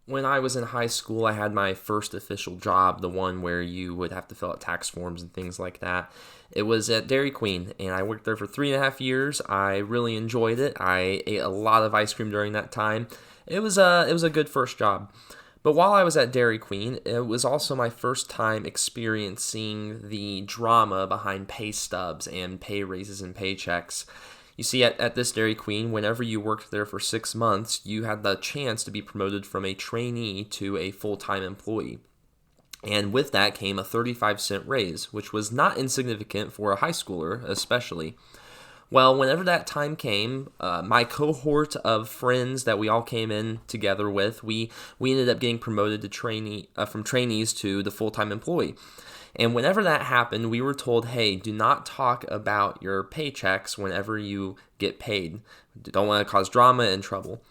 When I was in high school, I had my first official job, the one where you would have to fill out tax forms and things like that. It was at Dairy Queen, and I worked there for 3.5 years. I really enjoyed it. I ate a lot of ice cream during that time. It was a good first job. But while I was at Dairy Queen, it was also my first time experiencing the drama behind pay stubs and pay raises and paychecks. You see, at this Dairy Queen, whenever you worked there for 6 months, you had the chance to be promoted from a trainee to a full time employee. And with that came a 35-cent raise, which was not insignificant for a high schooler, especially. Well, whenever that time came, my cohort of friends that we all came in together with, we ended up getting promoted to from trainees to the full-time employee. And whenever that happened, we were told, hey, do not talk about your paychecks whenever you get paid. Don't want to cause drama and trouble.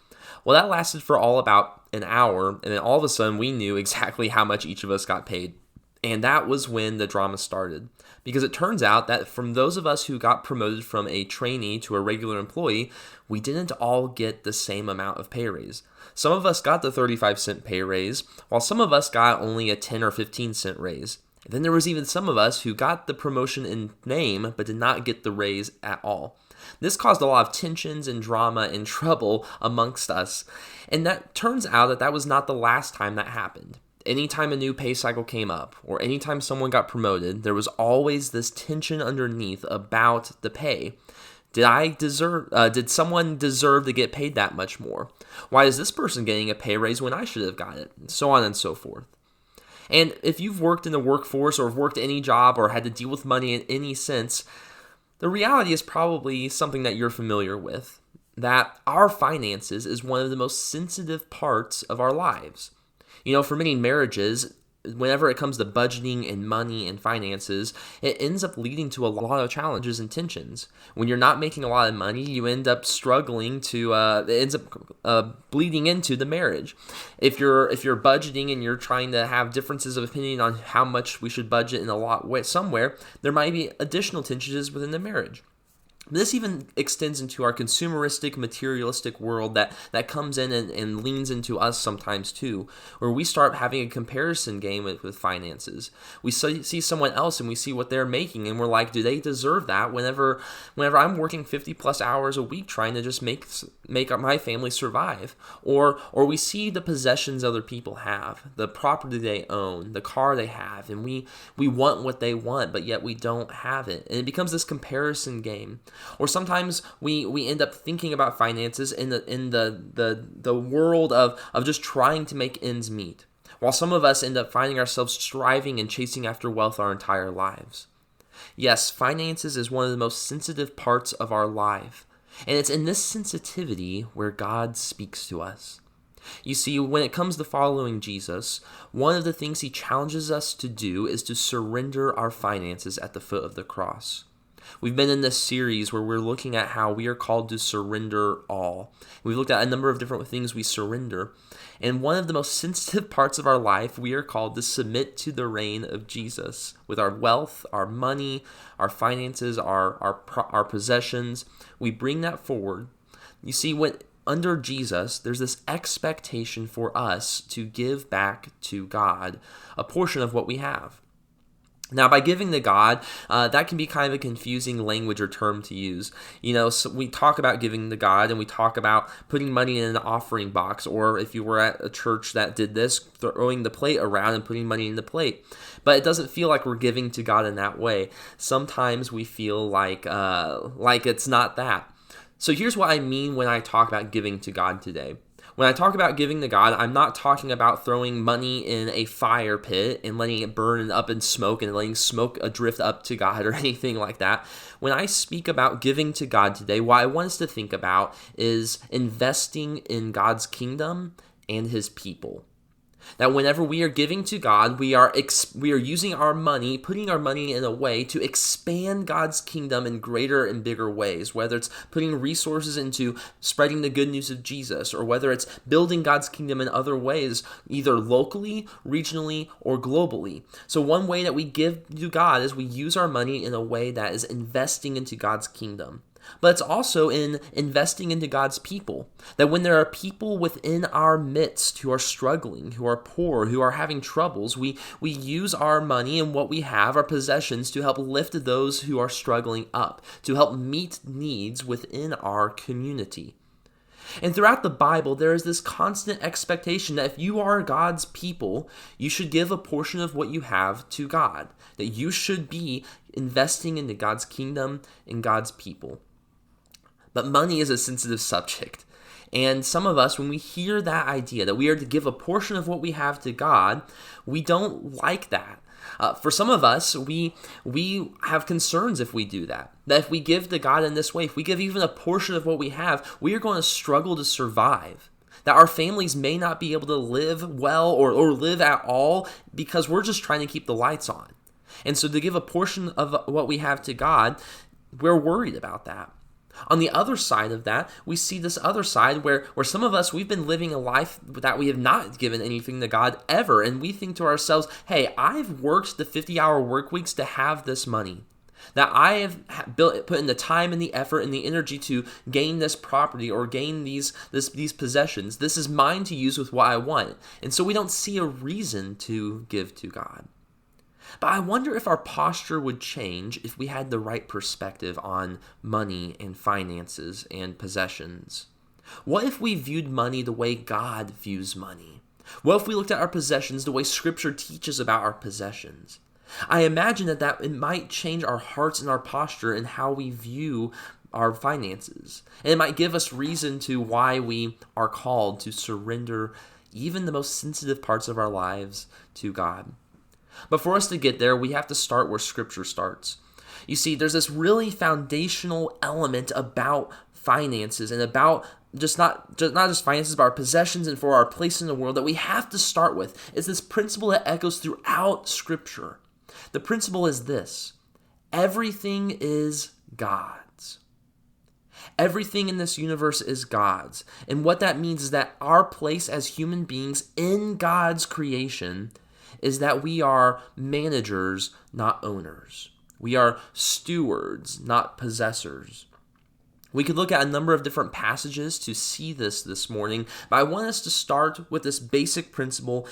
Well, that lasted for all about an hour, and then all of a sudden we knew exactly how much each of us got paid. And that was when the drama started. Because it turns out that from those of us who got promoted from a trainee to a regular employee, we didn't all get the same amount of pay raise. Some of us got the 35-cent pay raise, while some of us got only a 10 or 15-cent raise. Then there was even some of us who got the promotion in name but did not get the raise at all. This caused a lot of tensions and drama and trouble amongst us. And that turns out that was not the last time that happened. Anytime a new pay cycle came up or anytime someone got promoted, there was always this tension underneath about the pay. Did someone deserve to get paid that much more? Why is this person getting a pay raise when I should have got it? So on and so forth. And if you've worked in the workforce or have worked any job or had to deal with money in any sense, the reality is probably something that you're familiar with, that our finances is one of the most sensitive parts of our lives. For many marriages, whenever it comes to budgeting and money and finances, it ends up leading to a lot of challenges and tensions. When you're not making a lot of money, you end up struggling it ends up bleeding into the marriage. If you're budgeting and you're trying to have differences of opinion on how much we should budget in a lot way somewhere, there might be additional tensions within the marriage. This even extends into our consumeristic, materialistic world that comes in and leans into us sometimes too, where we start having a comparison game with finances. We see someone else and we see what they're making and we're like, do they deserve that whenever I'm working 50 plus hours a week trying to just make my family survive? Or we see the possessions other people have, the property they own, the car they have, and we want what they want, but yet we don't have it. And it becomes this comparison game. Or sometimes we end up thinking about finances in the world of just trying to make ends meet, while some of us end up finding ourselves striving and chasing after wealth our entire lives. Yes, finances is one of the most sensitive parts of our life, and it's in this sensitivity where God speaks to us. You see, when it comes to following Jesus, one of the things he challenges us to do is to surrender our finances at the foot of the cross. We've been in this series where we're looking at how we are called to surrender all. We've looked at a number of different things we surrender. And one of the most sensitive parts of our life, we are called to submit to the reign of Jesus with our wealth, our money, our finances, our possessions. We bring that forward. You see, when under Jesus, there's this expectation for us to give back to God a portion of what we have. Now, by giving to God, that can be kind of a confusing language or term to use. So we talk about giving to God and we talk about putting money in an offering box, or if you were at a church that did this, throwing the plate around and putting money in the plate. But it doesn't feel like we're giving to God in that way. Sometimes we feel like it's not that. So here's what I mean when I talk about giving to God today. When I talk about giving to God, I'm not talking about throwing money in a fire pit and letting it burn up in smoke and letting smoke drift up to God or anything like that. When I speak about giving to God today, what I want us to think about is investing in God's kingdom and his people. That whenever we are giving to God, we are using our money, putting our money in a way to expand God's kingdom in greater and bigger ways, whether it's putting resources into spreading the good news of Jesus, or whether it's building God's kingdom in other ways, either locally, regionally, or globally. So one way that we give to God is we use our money in a way that is investing into God's kingdom. But it's also in investing into God's people. That when there are people within our midst who are struggling, who are poor, who are having troubles, we use our money and what we have, our possessions, to help lift those who are struggling up, to help meet needs within our community. And throughout the Bible, there is this constant expectation that if you are God's people, you should give a portion of what you have to God, that you should be investing into God's kingdom and God's people. But money is a sensitive subject. And some of us, when we hear that idea that we are to give a portion of what we have to God, we don't like that. For some of us, we have concerns if we do that. That if we give to God in this way, if we give even a portion of what we have, we are going to struggle to survive. That our families may not be able to live well or live at all because we're just trying to keep the lights on. And so to give a portion of what we have to God, we're worried about that. On the other side of that, we see this other side where some of us, we've been living a life that we have not given anything to God ever. And we think to ourselves, hey, I've worked the 50-hour work weeks to have this money. That I have put in the time and the effort and the energy to gain this property or gain these possessions. This is mine to use with what I want. And so we don't see a reason to give to God. But I wonder if our posture would change if we had the right perspective on money and finances and possessions. What if we viewed money the way God views money? What if we looked at our possessions the way Scripture teaches about our possessions? I imagine that it might change our hearts and our posture and how we view our finances. And it might give us reason to why we are called to surrender even the most sensitive parts of our lives to God. But for us to get there, we have to start where Scripture starts. You see, there's this really foundational element about finances and about not just finances, but our possessions and for our place in the world that we have to start with. It's this principle that echoes throughout Scripture. The principle is this: everything is God's. Everything in this universe is God's. And what that means is that our place as human beings in God's creation is that we are managers, not owners. We are stewards, not possessors. We could look at a number of different passages to see this morning, but I want us to start with this basic principle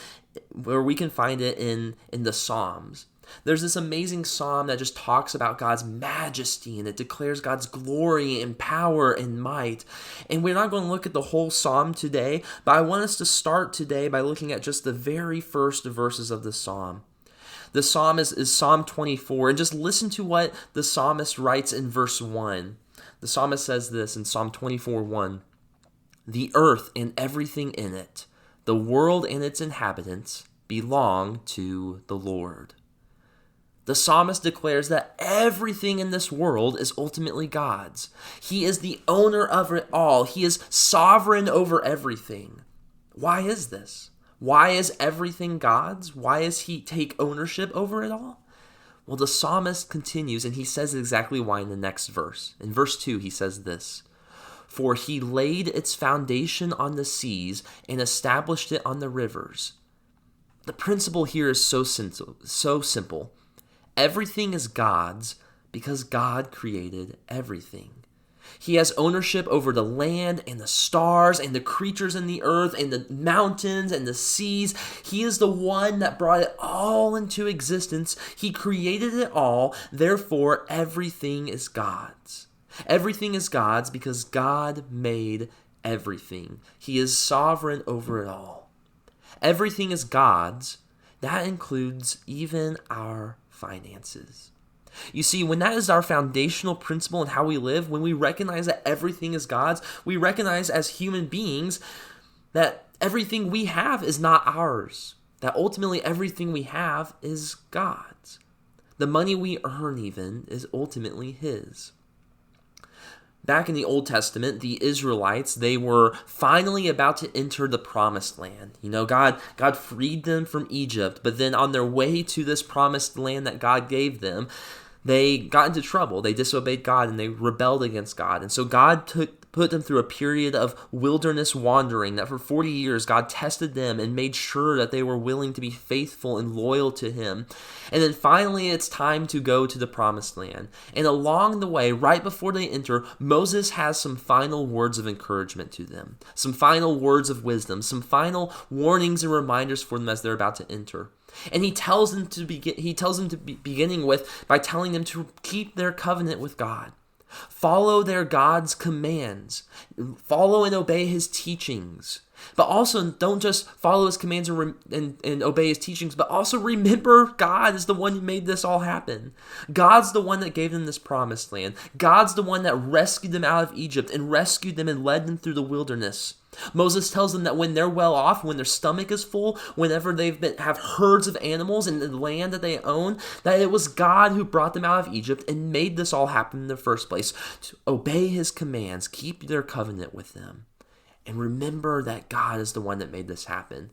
where we can find it in the Psalms. There's this amazing psalm that just talks about God's majesty and it declares God's glory and power and might. And we're not going to look at the whole psalm today, but I want us to start today by looking at just the very first verses of the psalm. The psalm is Psalm 24, and just listen to what the psalmist writes in verse 1. The psalmist says this in Psalm 24:1, "The earth and everything in it, the world and its inhabitants, belong to the Lord." The psalmist declares that everything in this world is ultimately God's. He is the owner of it all. He is sovereign over everything. Why is this? Why is everything God's? Why does he take ownership over it all? Well, the psalmist continues and he says exactly why in the next verse. In verse 2, he says this: "For he laid its foundation on the seas and established it on the rivers." The principle here is so simple. Everything is God's because God created everything. He has ownership over the land and the stars and the creatures in the earth and the mountains and the seas. He is the one that brought it all into existence. He created it all. Therefore, everything is God's. Everything is God's because God made everything. He is sovereign over it all. Everything is God's. That includes even our finances. You see, when that is our foundational principle in how we live, when we recognize that everything is God's, we recognize as human beings that everything we have is not ours. That ultimately everything we have is God's. The money we earn even is ultimately His. Back in the Old Testament, the Israelites, they were finally about to enter the promised land. You know, God freed them from Egypt, but then on their way to this promised land that God gave them, they got into trouble. They disobeyed God and they rebelled against God. And so God took put them through a period of wilderness wandering, that for 40 years God tested them and made sure that they were willing to be faithful and loyal to him. And then finally it's time to go to the promised land. And along the way, right before they enter, Moses has some final words of encouragement to them, some final words of wisdom, some final warnings and reminders for them as they're about to enter. And he tells them to beginning with by telling them to keep their covenant with God. Follow their God's commands. Follow and obey his teachings. But also don't just follow his commands and obey his teachings, but also remember God is the one who made this all happen. God's the one that gave them this promised land. God's the one that rescued them out of Egypt and rescued them and led them through the wilderness. Moses tells them that when they're well off, when their stomach is full, whenever have herds of animals in the land that they own, that it was God who brought them out of Egypt and made this all happen in the first place. To obey his commands, keep their covenant with them, and remember that God is the one that made this happen.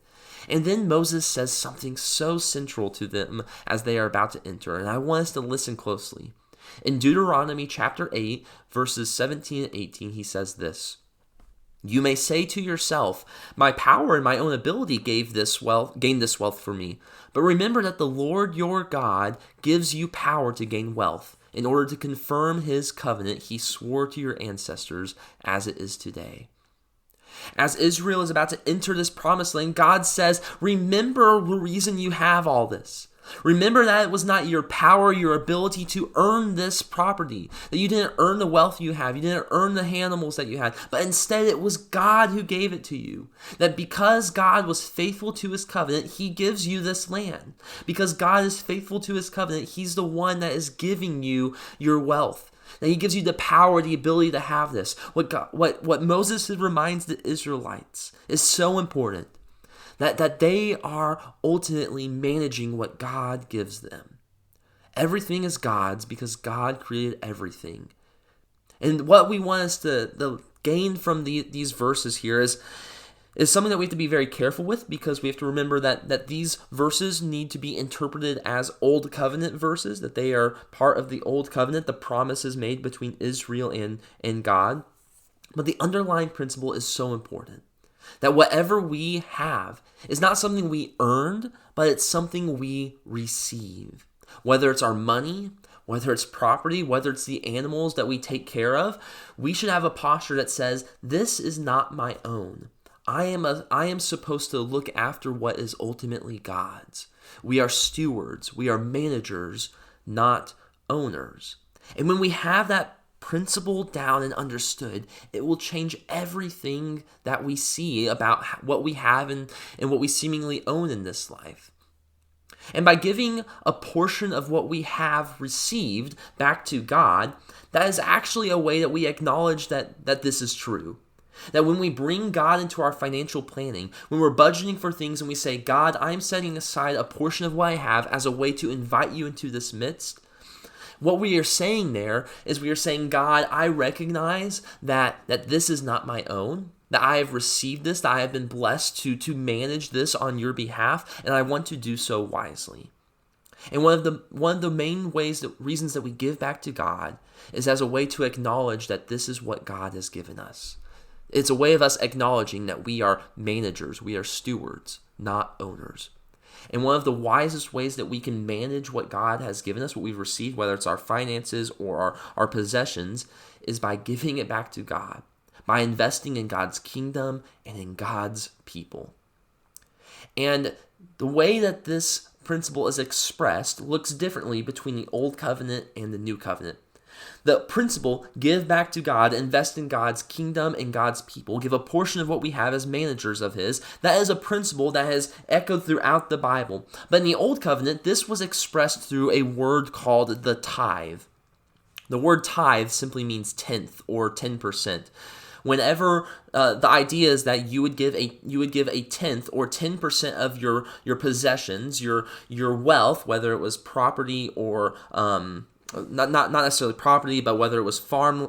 And then Moses says something so central to them as they are about to enter, and I want us to listen closely. In Deuteronomy chapter 8, verses 17 and 18, he says this: "You may say to yourself, my power and my own ability gained this wealth for me. But remember that the Lord your God gives you power to gain wealth in order to confirm his covenant he swore to your ancestors as it is today." As Israel is about to enter this promised land, God says, remember the reason you have all this. Remember that it was not your power, your ability to earn this property, that you didn't earn the wealth you have, you didn't earn the animals that you had, but instead it was God who gave it to you. That because God was faithful to his covenant, he gives you this land. Because God is faithful to his covenant, he's the one that is giving you your wealth. That he gives you the power, the ability to have this. What Moses reminds the Israelites is so important. That they are ultimately managing what God gives them. Everything is God's because God created everything. And what we want us to gain from these verses here is something that we have to be very careful with, because we have to remember that these verses need to be interpreted as Old Covenant verses, that they are part of the Old Covenant, the promises made between Israel and God. But the underlying principle is so important. That whatever we have is not something we earned, but it's something we receive. Whether it's our money, whether it's property, whether it's the animals that we take care of, we should have a posture that says, this is not my own. I am supposed to look after what is ultimately God's. We are stewards. We are managers, not owners. And when we have that principle down and understood, it will change everything that we see about what we have and what we seemingly own in this life. And by giving a portion of what we have received back to God, that is actually a way that we acknowledge that this is true. That when we bring God into our financial planning, when we're budgeting for things and we say, God, I'm setting aside a portion of what I have as a way to invite you into this midst, what we are saying there is we are saying, God, I recognize that this is not my own, that I have received this, that I have been blessed to manage this on your behalf, and I want to do so wisely. And one of the main reasons that we give back to God is as a way to acknowledge that this is what God has given us. It's a way of us acknowledging that we are managers, we are stewards, not owners. And one of the wisest ways that we can manage what God has given us, what we've received, whether it's our finances or our possessions, is by giving it back to God, by investing in God's kingdom and in God's people. And the way that this principle is expressed looks differently between the Old Covenant and the New Covenant. The principle, give back to God, invest in God's kingdom and God's people, give a portion of what we have as managers of his, that is a principle that has echoed throughout the Bible. But in the Old Covenant, this was expressed through a word called the tithe. The word tithe simply means tenth or 10%. Whenever the idea is that you would give a tenth or 10% of your possessions, your wealth, whether it was property or not necessarily property, but whether it was farm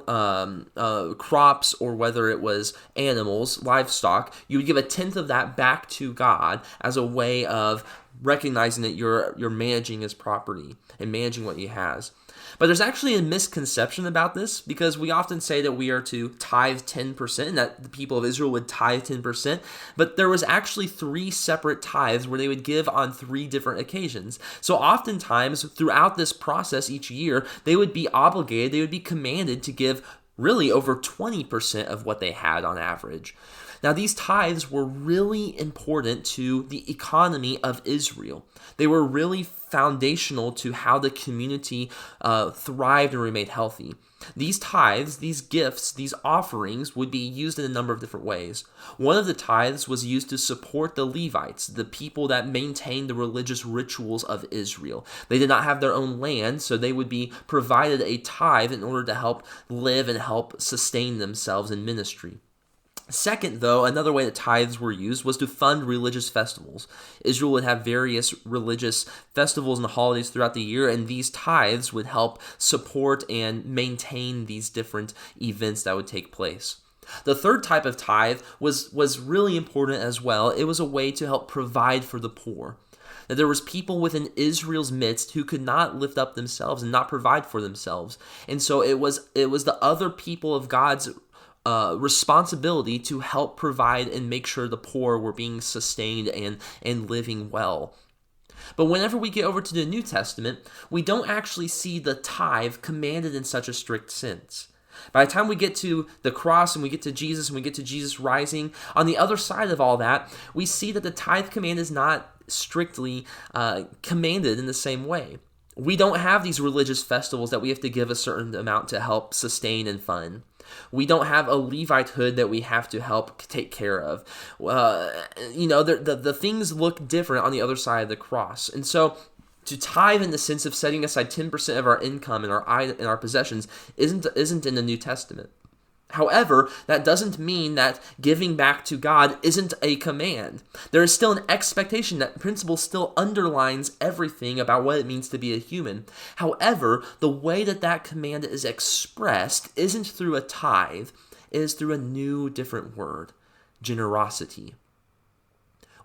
crops or whether it was animals, livestock, you would give a tenth of that back to God as a way of recognizing that you're managing his property and managing what he has. But there's actually a misconception about this, because we often say that we are to tithe 10%, and that the people of Israel would tithe 10%, but there was actually 3 separate tithes where they would give on 3 different occasions. So oftentimes throughout this process each year, they would be obligated, they would be commanded to give really over 20% of what they had on average. Now, these tithes were really important to the economy of Israel. They were really foundational to how the community thrived and remained healthy. These tithes, these gifts, these offerings would be used in a number of different ways. One of the tithes was used to support the Levites, the people that maintained the religious rituals of Israel. They did not have their own land, so they would be provided a tithe in order to help live and help sustain themselves in ministry. Second, though, another way that tithes were used was to fund religious festivals. Israel would have various religious festivals and holidays throughout the year, and these tithes would help support and maintain these different events that would take place. The third type of tithe was really important as well. It was a way to help provide for the poor. That there was people within Israel's midst who could not lift up themselves and not provide for themselves. And so it was the other people of God's responsibility to help provide and make sure the poor were being sustained and living well. But whenever we get over to the New Testament, we don't actually see the tithe commanded in such a strict sense. By the time we get to the cross and we get to Jesus and we get to Jesus rising, on the other side of all that, we see that the tithe command is not strictly commanded in the same way. We don't have these religious festivals that we have to give a certain amount to help sustain and fund. We don't have a Levitehood that we have to help take care of. The things look different on the other side of the cross. And so to tithe in the sense of setting aside 10% of our income and our possessions isn't in the New Testament. However, that doesn't mean that giving back to God isn't a command. There is still an expectation. That principle still underlines everything about what it means to be a human. However, the way that command is expressed isn't through a tithe, it is through a new, different word: generosity.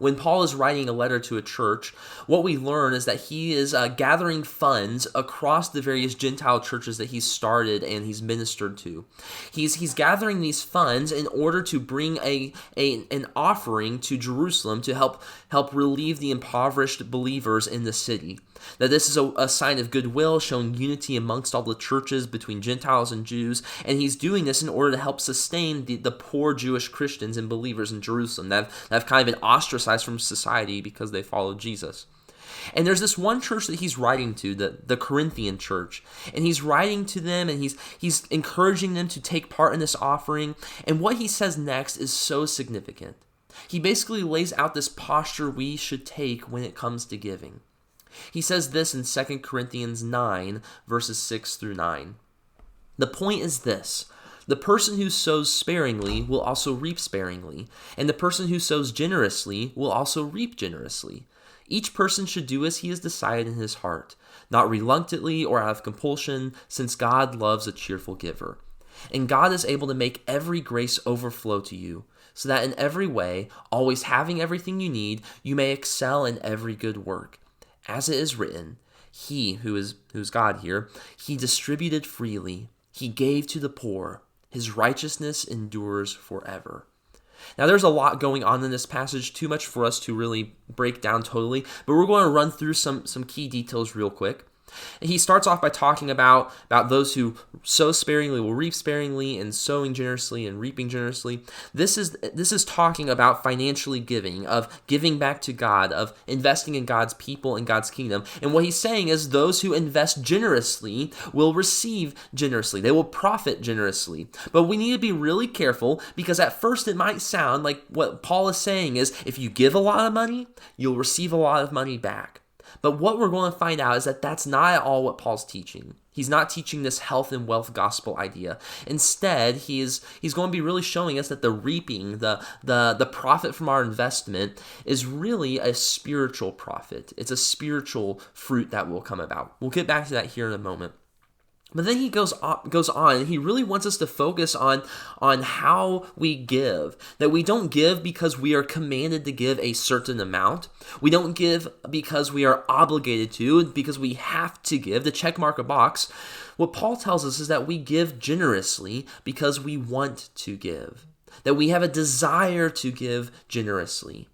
When Paul is writing a letter to a church, what we learn is that he is gathering funds across the various Gentile churches that he's started and he's ministered to. He's gathering these funds in order to bring an offering to Jerusalem to help relieve the impoverished believers in the city. That this is a sign of goodwill, showing unity amongst all the churches between Gentiles and Jews, and he's doing this in order to help sustain the poor Jewish Christians and believers in Jerusalem that have kind of been ostracized from society because they followed Jesus. And there's this one church that he's writing to, the Corinthian church, and he's writing to them and he's encouraging them to take part in this offering, and what he says next is so significant. He basically lays out this posture we should take when it comes to giving. He says this in 2 Corinthians 9, verses 6 through 9. The point is this: the person who sows sparingly will also reap sparingly, and the person who sows generously will also reap generously. Each person should do as he has decided in his heart, not reluctantly or out of compulsion, since God loves a cheerful giver. And God is able to make every grace overflow to you, so that in every way, always having everything you need, you may excel in every good work. As it is written, he, who's God here, he distributed freely, he gave to the poor, his righteousness endures forever. Now there's a lot going on in this passage, too much for us to really break down totally, but we're going to run through some key details real quick. He starts off by talking about those who sow sparingly will reap sparingly, and sowing generously and reaping generously. This is talking about financially giving, of giving back to God, of investing in God's people and God's kingdom. And what he's saying is those who invest generously will receive generously. They will profit generously. But we need to be really careful, because at first it might sound like what Paul is saying is if you give a lot of money, you'll receive a lot of money back. But what we're going to find out is that that's not at all what Paul's teaching. He's not teaching this health and wealth gospel idea. Instead, he's going to be really showing us that the reaping, the profit from our investment is really a spiritual profit. It's a spiritual fruit that will come about. We'll get back to that here in a moment. But then he goes on, and he really wants us to focus on how we give. That we don't give because we are commanded to give a certain amount. We don't give because we are obligated to, because we have to give, to check mark a box. What Paul tells us is that we give generously because we want to give. That we have a desire to give generously.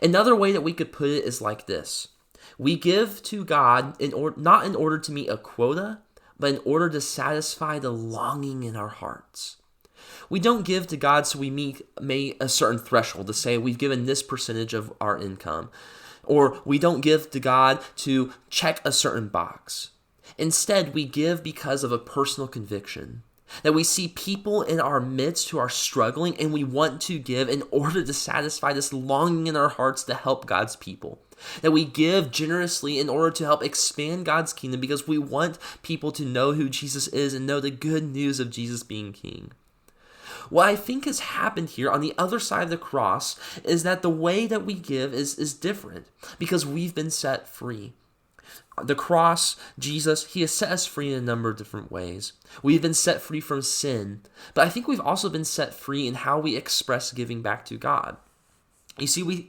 Another way that we could put it is like this. We give to God not in order to meet a quota, but in order to satisfy the longing in our hearts. We don't give to God so we meet a certain threshold to say we've given this percentage of our income. Or we don't give to God to check a certain box. Instead, we give because of a personal conviction. That we see people in our midst who are struggling and we want to give in order to satisfy this longing in our hearts to help God's people. That we give generously in order to help expand God's kingdom because we want people to know who Jesus is and know the good news of Jesus being king. What I think has happened here on the other side of the cross is that the way that we give is different because we've been set free. The cross, Jesus, he has set us free in a number of different ways. We've been set free from sin, but I think we've also been set free in how we express giving back to God. You see, we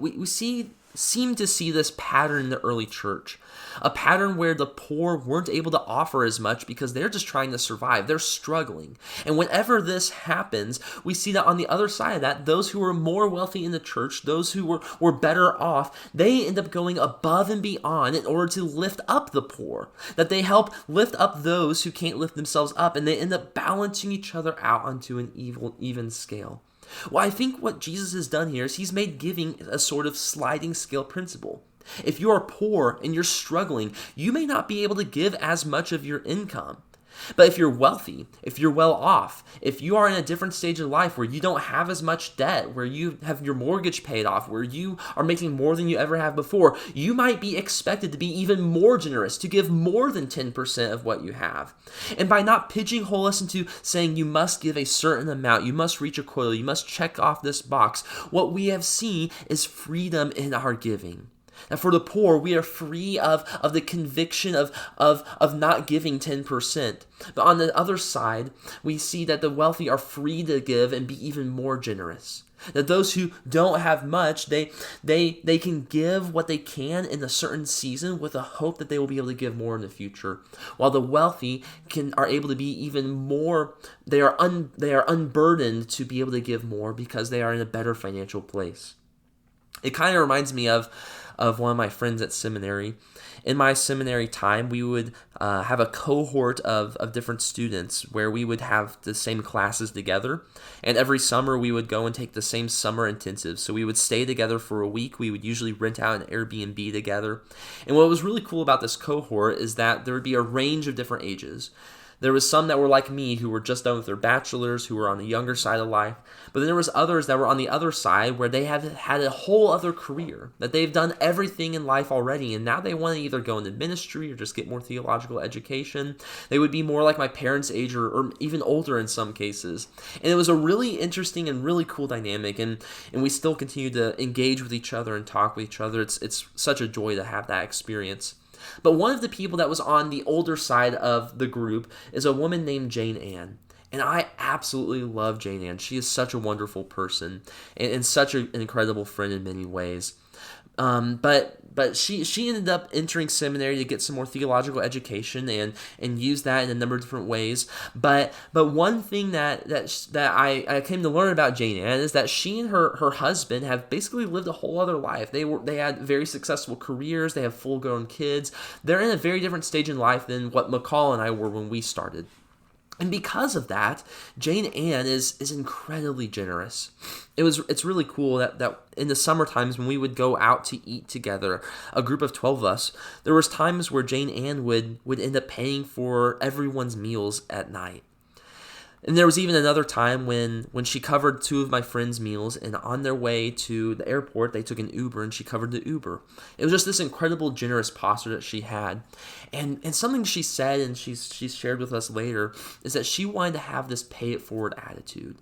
seem to see this pattern in the early church, a pattern where the poor weren't able to offer as much because they're just trying to survive. They're struggling. And whenever this happens, we see that on the other side of that, those who were more wealthy in the church, those who were better off, they end up going above and beyond in order to lift up the poor, that they help lift up those who can't lift themselves up, and they end up balancing each other out onto an even scale. Well, I think what Jesus has done here is he's made giving a sort of sliding scale principle. If you are poor and you're struggling, you may not be able to give as much of your income. But if you're wealthy, if you're well off, if you are in a different stage of life where you don't have as much debt, where you have your mortgage paid off, where you are making more than you ever have before, you might be expected to be even more generous, to give more than 10% of what you have. And by not pigeonhole us into saying you must give a certain amount, you must reach a quota, you must check off this box, what we have seen is freedom in our giving. And for the poor, we are free of the conviction of not giving 10%. But on the other side, we see that the wealthy are free to give and be even more generous. That those who don't have much, they can give what they can in a certain season with a hope that they will be able to give more in the future. While the wealthy are able to be even more, they are unburdened to be able to give more because they are in a better financial place. It kind of reminds me of one of my friends at seminary. In my seminary time, we would have a cohort of different students where we would have the same classes together. And every summer, we would go and take the same summer intensive. So we would stay together for a week. We would usually rent out an Airbnb together. And what was really cool about this cohort is that there would be a range of different ages. There was some that were like me who were just done with their bachelor's, who were on the younger side of life. But then there was others that were on the other side where they have had a whole other career, that they've done everything in life already, and now they want to either go into ministry or just get more theological education. They would be more like my parents' age or even older in some cases. And it was a really interesting and really cool dynamic, and we still continue to engage with each other and talk with each other. It's such a joy to have that experience. But one of the people that was on the older side of the group is a woman named Jane Ann. And I absolutely love Jane Ann. She is such a wonderful person and such an incredible friend in many ways. But she ended up entering seminary to get some more theological education and use that in a number of different ways. But one thing that I came to learn about Jane Ann is that she and her husband have basically lived a whole other life. They had very successful careers. They have full-grown kids. They're in a very different stage in life than what McCall and I were when we started. And because of that, Jane Ann is incredibly generous. It's really cool that in the summer times when we would go out to eat together, a group of 12 of us, there was times where Jane Ann would end up paying for everyone's meals at night. And there was even another time when she covered two of my friends' meals, and on their way to the airport, they took an Uber, and she covered the Uber. It was just this incredible, generous posture that she had. And something she said, and she's shared with us later, is that she wanted to have this pay-it-forward attitude.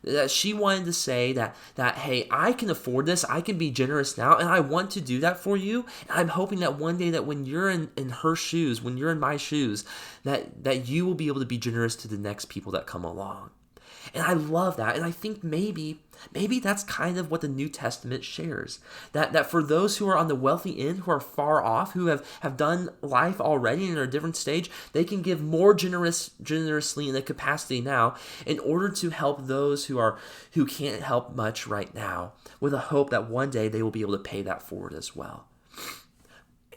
That she wanted to say that hey, I can afford this, I can be generous now, and I want to do that for you. And I'm hoping that one day that when you're in her shoes, when you're in my shoes, that you will be able to be generous to the next people that come along. And I love that. And I think maybe that's kind of what the New Testament shares. That for those who are on the wealthy end, who are far off, who have done life already and are at a different stage, they can give more generously in the capacity now in order to help those who can't help much right now, with a hope that one day they will be able to pay that forward as well.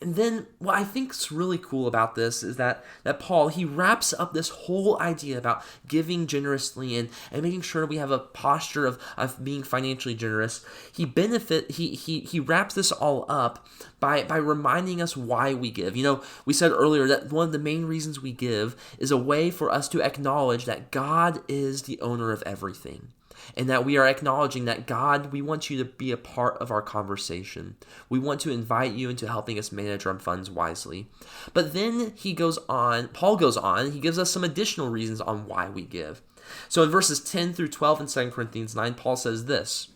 And then what I think is really cool about this is that Paul, he wraps up this whole idea about giving generously and making sure we have a posture of being financially generous. He wraps this all up by reminding us why we give. We said earlier that one of the main reasons we give is a way for us to acknowledge that God is the owner of everything. And that we are acknowledging that God, we want you to be a part of our conversation. We want to invite you into helping us manage our funds wisely. But then Paul goes on, he gives us some additional reasons on why we give. So in verses 10 through 12 in 2 Corinthians 9, Paul says this: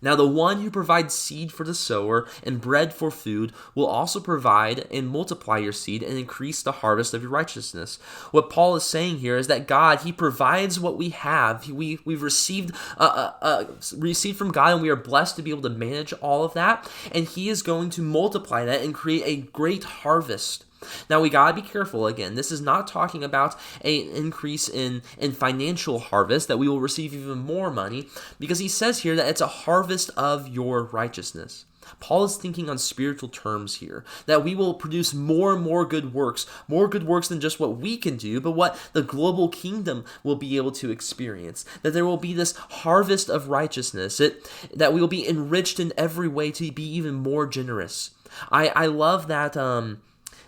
"Now the one who provides seed for the sower and bread for food will also provide and multiply your seed and increase the harvest of your righteousness." What Paul is saying here is that God, he provides what we have. We've received from God, and we are blessed to be able to manage all of that. And he is going to multiply that and create a great harvest. Now, we gotta be careful. Again, this is not talking about an increase in financial harvest, that we will receive even more money, because he says here that it's a harvest of your righteousness. Paul is thinking on spiritual terms here, that we will produce more and more good works than just what we can do, but what the global kingdom will be able to experience. That there will be this harvest of righteousness, that we will be enriched in every way to be even more generous. I love that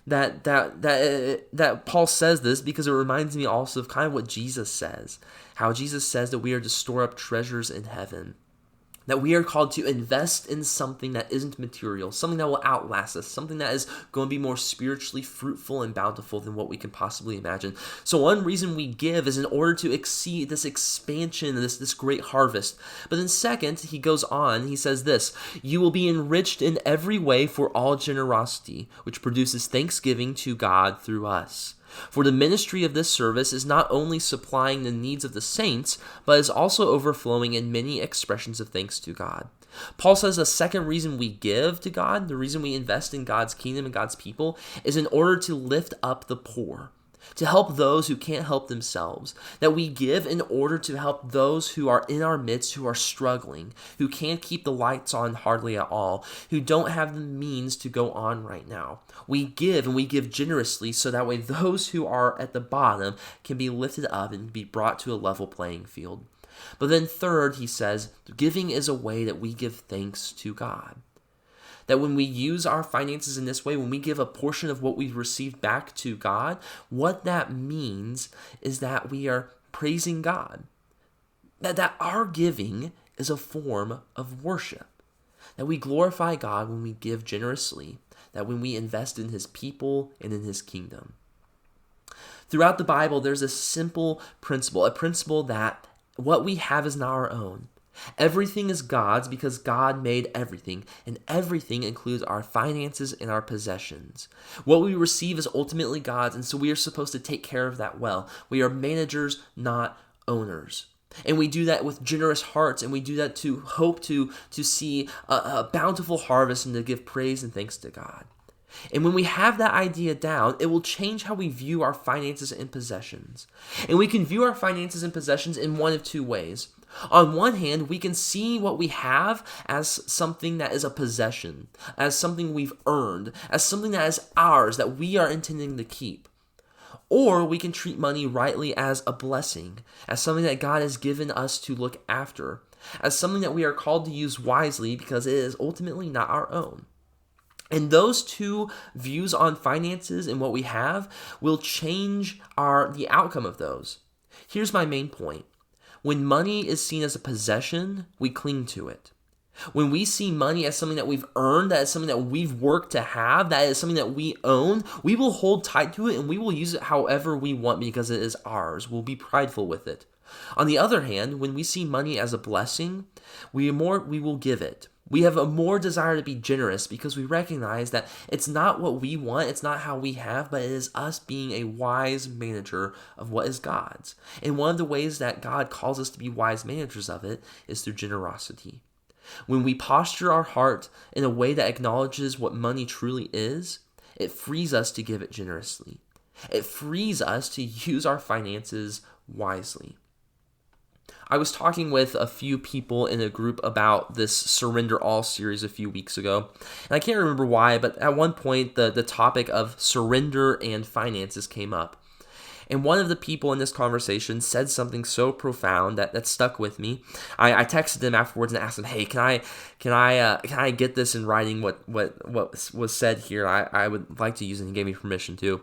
that Paul says this, because it reminds me also of kind of what Jesus says. How Jesus says that we are to store up treasures in heaven. That we are called to invest in something that isn't material, something that will outlast us, something that is going to be more spiritually fruitful and bountiful than what we can possibly imagine. So one reason we give is in order to exceed this expansion, this great harvest. But then second, he goes on, he says this: "You will be enriched in every way for all generosity, which produces thanksgiving to God through us. For the ministry of this service is not only supplying the needs of the saints, but is also overflowing in many expressions of thanks to God." Paul says the second reason we give to God, the reason we invest in God's kingdom and God's people, is in order to lift up the poor, to help those who can't help themselves. That we give in order to help those who are in our midst, who are struggling, who can't keep the lights on hardly at all, who don't have the means to go on right now. We give, and we give generously, so that way those who are at the bottom can be lifted up and be brought to a level playing field. But then third, he says, giving is a way that we give thanks to God. That when we use our finances in this way, when we give a portion of what we've received back to God, what that means is that we are praising God. That our giving is a form of worship. That we glorify God when we give generously. That when we invest in his people and in his kingdom. Throughout the Bible, there's a simple principle, a principle that what we have is not our own. Everything is God's because God made everything, and everything includes our finances and our possessions. What we receive is ultimately God's, and so we are supposed to take care of that well. We are managers, not owners. And we do that with generous hearts, and we do that to hope to see a bountiful harvest and to give praise and thanks to God. And when we have that idea down, it will change how we view our finances and possessions. And we can view our finances and possessions in one of two ways. On one hand, we can see what we have as something that is a possession, as something we've earned, as something that is ours, that we are intending to keep. Or we can treat money rightly as a blessing, as something that God has given us to look after, as something that we are called to use wisely because it is ultimately not our own. And those two views on finances and what we have will change the outcome of those. Here's my main point. When money is seen as a possession, we cling to it. When we see money as something that we've earned, that is something that we've worked to have, that is something that we own, we will hold tight to it and we will use it however we want because it is ours. We'll be prideful with it. On the other hand, when we see money as a blessing, we will give it. We have a more desire to be generous because we recognize that it's not what we want, it's not how we have, but it is us being a wise manager of what is God's. And one of the ways that God calls us to be wise managers of it is through generosity. When we posture our heart in a way that acknowledges what money truly is, it frees us to give it generously. It frees us to use our finances wisely. I was talking with a few people in a group about this Surrender All series a few weeks ago, and I can't remember why, but at one point the topic of surrender and finances came up. And one of the people in this conversation said something so profound that stuck with me. I texted him afterwards and asked him, "Hey, can I get this in writing? What was said here? I would like to use it." And he gave me permission to.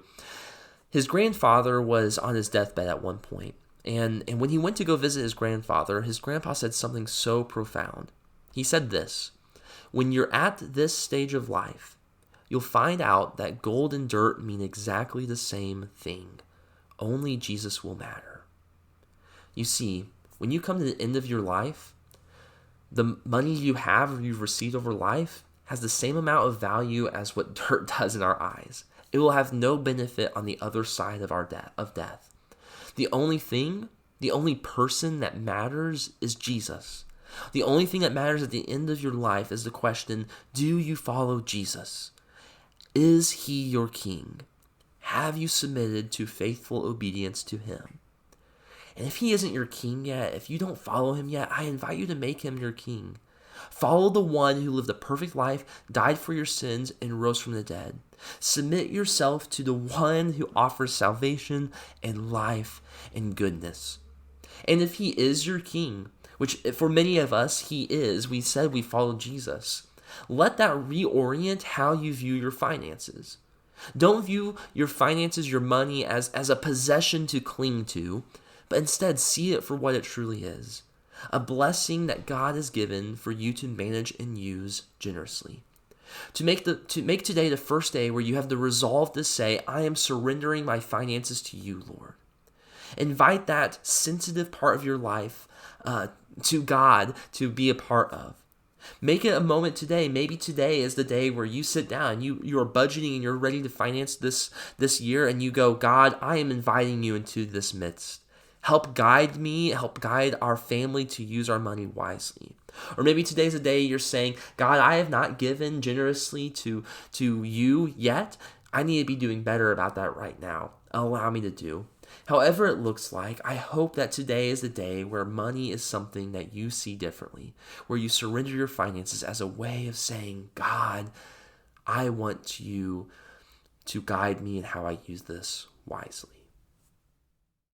His grandfather was on his deathbed at one point. And when he went to go visit his grandfather, his grandpa said something so profound. He said this: "When you're at this stage of life, you'll find out that gold and dirt mean exactly the same thing. Only Jesus will matter." You see, when you come to the end of your life, the money you have or you've received over life has the same amount of value as what dirt does in our eyes. It will have no benefit on the other side of death. The only person that matters is Jesus. The only thing that matters at the end of your life is the question, do you follow Jesus? Is he your king? Have you submitted to faithful obedience to him? And if he isn't your king yet, if you don't follow him yet, I invite you to make him your king. Follow the one who lived a perfect life, died for your sins, and rose from the dead. Submit yourself to the one who offers salvation and life and goodness. And if he is your king, which for many of us he is, we said we follow Jesus, let that reorient how you view your finances. Don't view your finances, your money, as a possession to cling to, but instead see it for what it truly is. A blessing that God has given for you to manage and use generously. To make today the first day where you have the resolve to say, I am surrendering my finances to you, Lord. Invite that sensitive part of your life to God to be a part of. Make it a moment today. Maybe today is the day where you sit down, you are budgeting and you're ready to finance this year, and you go, God, I am inviting you into this midst. Help guide me, help guide our family to use our money wisely. Or maybe today's a day you're saying, God, I have not given generously to you yet. I need to be doing better about that right now. Allow me to do. However it looks like, I hope that today is the day where money is something that you see differently, where you surrender your finances as a way of saying, God, I want you to guide me in how I use this wisely.